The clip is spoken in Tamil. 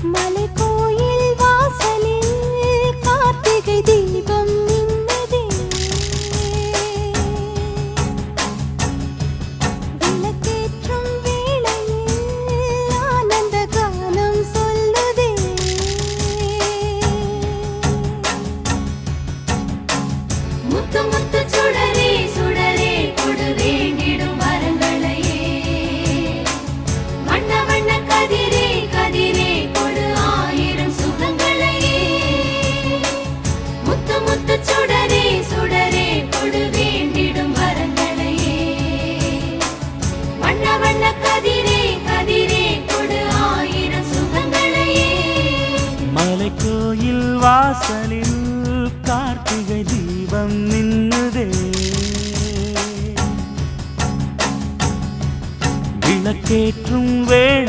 மலைக்கோயில் வாசலில் கார்த்திகை தீபம் மின்னுதே. விளக்கேற்றும் வேளையில் ஆனந்த கானம் சொல்லுதே. முத்து முத்து சுடரே சுடரே கொடு வேண்டிடும் வரங்களையே. வண்ண வண்ண கதிரே கதிரே கொடு ஆயிரம் சுகங்களையே. முத்து முத்து சுடரே சுடரே கொடு வேண்டிடும் வரங்களையே. வண்ண வண்ண கதிரே கதிரே கொடு ஆயிரம் சுகங்களையே. மலைக்கோயில் வாசலில் கார்த்திகை தீபம் மின்னுதே. விளக்கேற்றும் வேளை